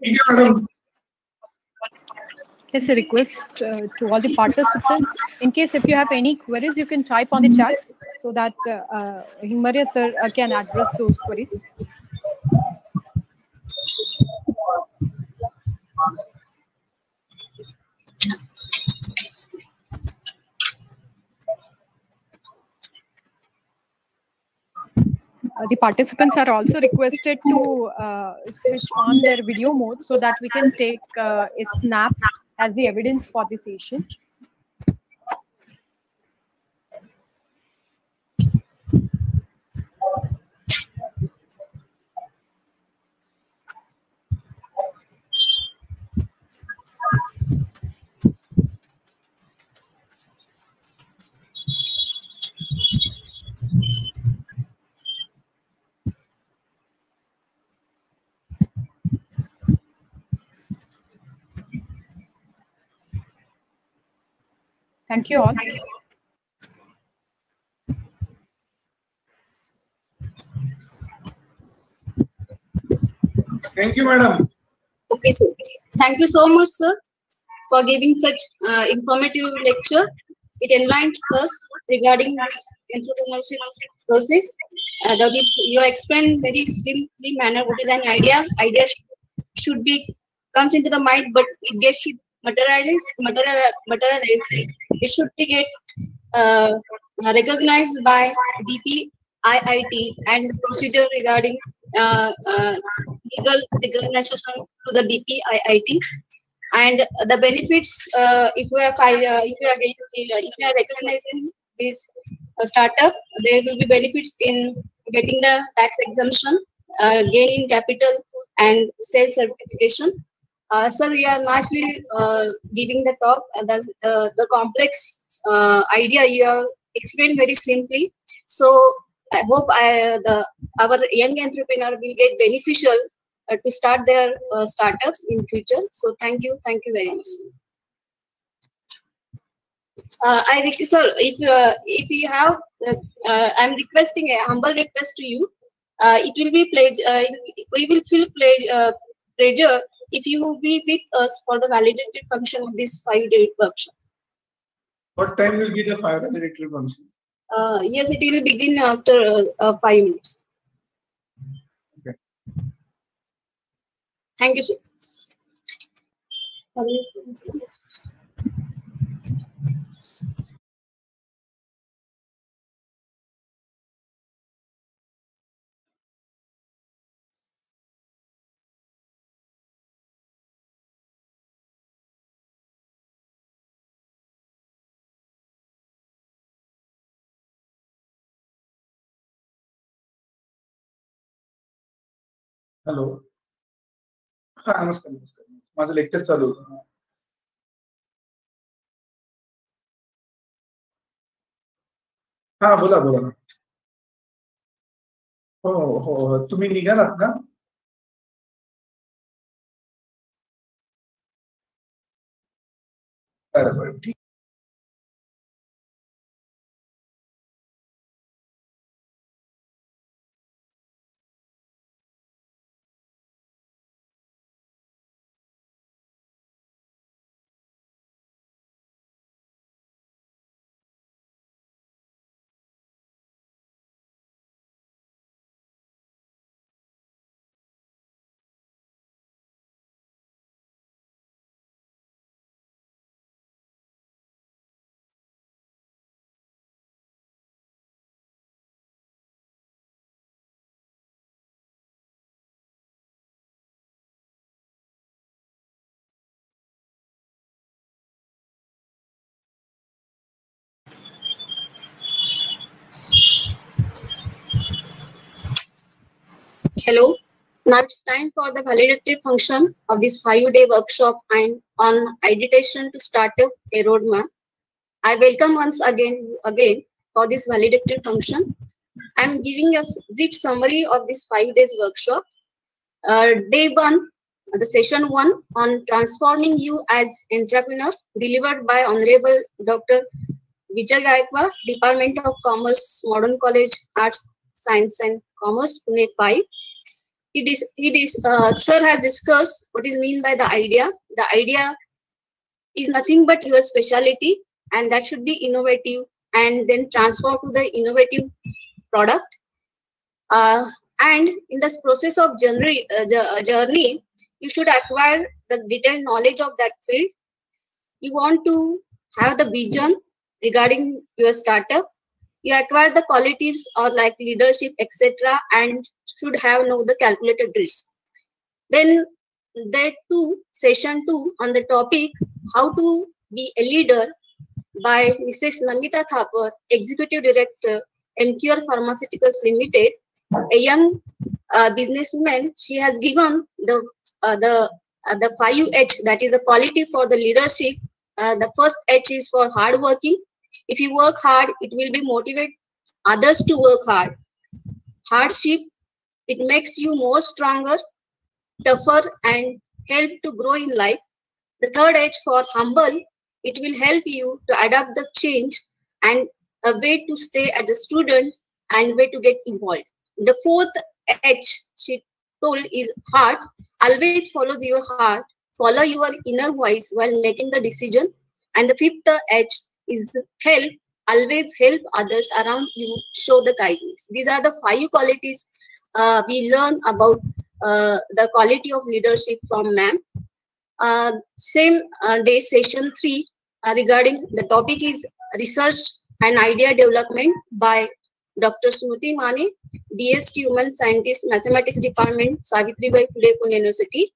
Thank you, madam. Yes, a request to all the participants. In case if you have any queries, you can type on the chat so that Himariya sir can address those queries. The participants are also requested to switch on their video mode so that we can take a snap as the evidence for the session. Thank you all. Thank you, madam. Okay, sir. Thank you so much, sir, for giving such informative lecture. It enlightens us regarding this entrepreneurship process. That is, you explained very simply manner what is an idea. Idea should be comes into the mind, but it gets should materialize. It should be get recognized by DPIIT and the procedure regarding legal recognition to the DPIIT. And the benefits, if you are if you are recognizing this startup, there will be benefits in getting the tax exemption, gaining capital, and sales certification. Sir, you are nicely giving the talk. The complex idea you have explained very simply. So I hope our young entrepreneur will get beneficial to start their startups in future. So thank you very much. Sir, if you have, I'm requesting a humble request to you. It will be we will feel pleasure if you will be with us for the validated function of this 5-day workshop. What time will be the fire validated function? Yes, it will begin after 5 minutes. Okay. Thank you, sir. Hello. हा नमस्कार नमस्कार. माझं lecture चालू होतं. हा बोला बोला ना. हो हो तुम्ही निघालात ना? बरं ठीक. Hello. Now it's time for the valedictory function of this 5-day workshop and on ideation to start a roadmap. I welcome once again for this valedictory function. I'm giving a brief summary of this 5 days workshop. Day 1, the session 1 on transforming you as entrepreneur, delivered by Honorable Dr. Vijay Gaikwad, Department of Commerce, Modern College, Arts, Science and Commerce, Pune 5. Sir has discussed what is mean by the idea. The idea is nothing but your specialty, and that should be innovative and then transfer to the innovative product. And in this process of journey, you should acquire the detailed knowledge of that field. You want to have the vision regarding your startup. You acquire the qualities or like leadership, etc., and should have know the calculated risk. Then there too, session 2 on the topic how to be a leader by Mrs. Namita Thapar, Executive Director, MQR Pharmaceuticals Limited, a young businesswoman. She has given the 5H, that is the quality for the leadership. The first H is for hardworking. If you work hard, it will be motivate others to work hard. Hardship, it makes you more stronger, tougher, and help to grow in life. The third H for humble, it will help you to adapt the change and a way to stay as a student and way to get involved. The fourth H she told is heart. Always follows your heart, follow your inner voice while making the decision. And the fifth H is help. Always help others around you, show the kindness. These are the 5 qualities we learn about the quality of leadership from ma'am. Same day, session 3 regarding the topic is research and idea development by Dr. Smruti Mane, DST Human Scientist, Mathematics Department, Savitribai Phule, Pune University.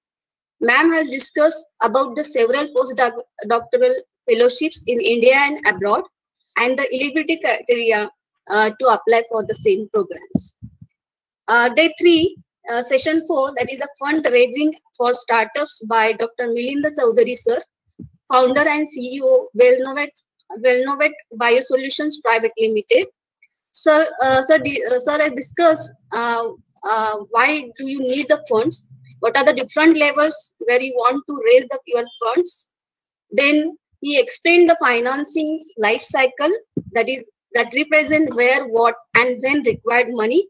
Ma'am has discussed about the several postdoctoral fellowships in India and abroad and the eligibility criteria to apply for the same programs. Day 3, session 4, that is a fundraising for startups by Dr. Milinda Chaudhary sir, founder and CEO, Wellnovet Biosolutions Private Limited. Sir has discussed why do you need the funds, what are the different levels where you want to raise your funds. Then he explained the financing life cycle, that represent where, what, and when required money.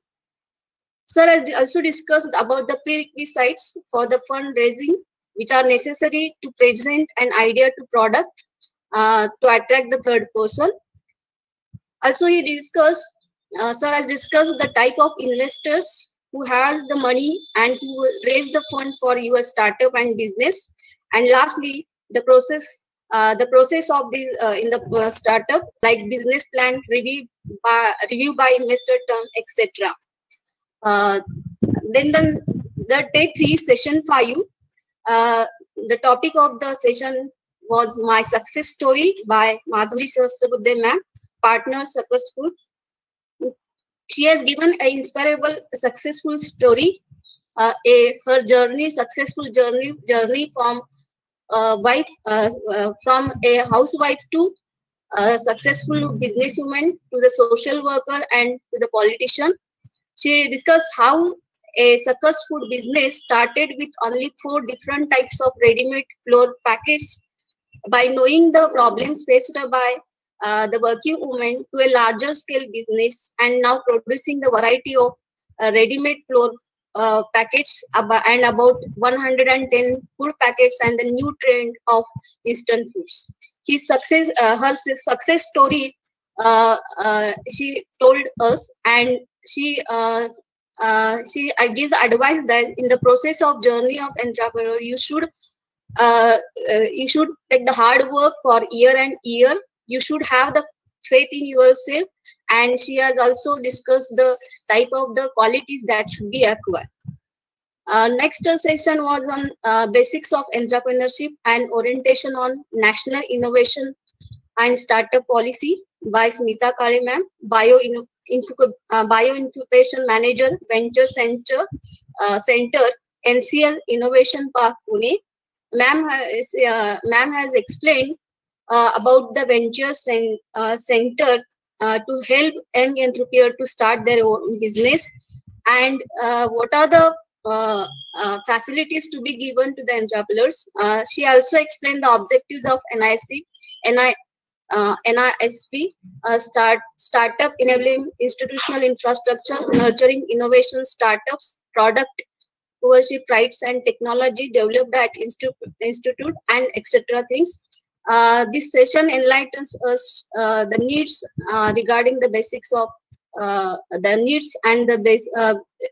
Sir has also discussed about the prerequisites for the fundraising, which are necessary to present an idea to product to attract the third person. Also, Sir has discussed the type of investors who has the money and who will raise the fund for your startup and business. And lastly, the process of this in the startup, like business plan, review by investor term, etc. Then the day 3, session 5, the topic of the session was my success story by Madhuri Sahasrabudhe ma'am, partner Circus Food. She has given an inspirable successful story, her successful journey from from a housewife to a successful businesswoman to the social worker and to the politician. She discussed how a circus food business started with only 4 different types of ready-made flour packets. By knowing the problems faced by the working woman to a larger scale business, and now producing the variety of ready-made flour packets and about 110 food packets and the new trend of instant foods. Her success story, she told us, and she gives advice that in the process of journey of entrepreneur, you should take the hard work for year and year. You should have the faith in yourself, and she has also discussed the type of the qualities that should be acquired. Next session was on basics of entrepreneurship and orientation on national innovation and startup policy by Smita Kale ma'am, Bio Incubation Manager, Venture Center, NCL Innovation Park, Pune. Ma'am has explained about the Venture Center to help young entrepreneurs to start their own business, and what are the facilities to be given to the entrepreneurs. She also explained the objectives of NISP, startup enabling institutional infrastructure, nurturing innovation startups, product ownership rights and technology developed at institute and etc. things. This session enlightens us the needs regarding the basics of the needs and the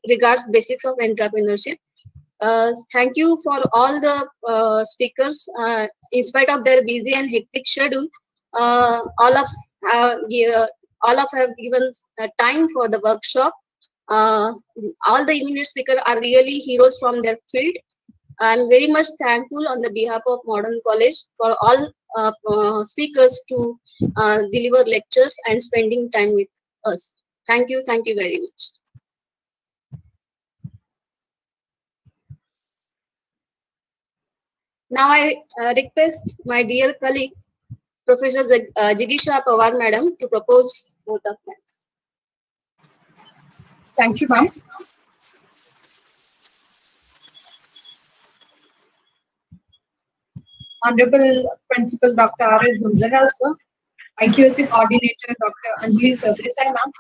regards basics of entrepreneurship. Thank you for all the speakers. In spite of their busy and hectic schedule, all of have given time for the workshop. All the immediate speakers are really heroes from their field. I'm very much thankful on the behalf of Modern College for all speakers to deliver lectures and spending time with us. Thank you very much. Now I request my dear colleague, Professor Jigisha Pawar Madam, to propose vote of thanks. Thank you, ma'am. Honorable Principal Dr. R.S. Zulzarrao, sir, IQAC Coordinator Dr. Anjali Sardesai, ma'am,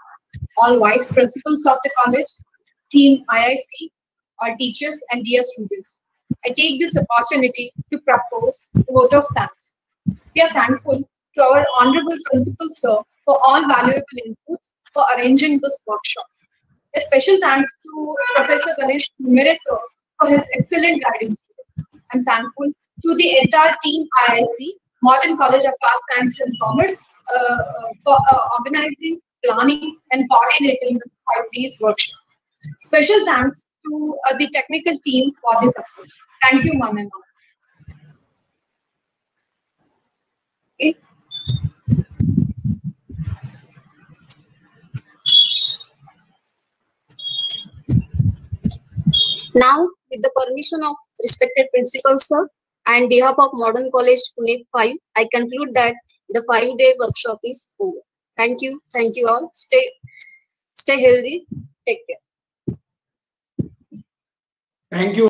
all Vice Principals of the college, Team IIC, our teachers and dear students. I take this opportunity to propose a vote of thanks. We are thankful to our Honorable Principal, sir, for all valuable inputs for arranging this workshop. A special thanks to Professor Ganesh Kumere, sir, for his excellent guidance today. I'm thankful to the entire team IIC, Modern College of Arts, Science and Commerce, for organizing, planning, and coordinating this 5 days workshop. Special thanks to the technical team for this support. Thank you, ma'am and ma'am. Okay. Now, with the permission of respected principal, sir, and behalf of Modern College Pune 5, I conclude that the 5-day workshop is over. Thank you all. Stay healthy. Take care. Thank you.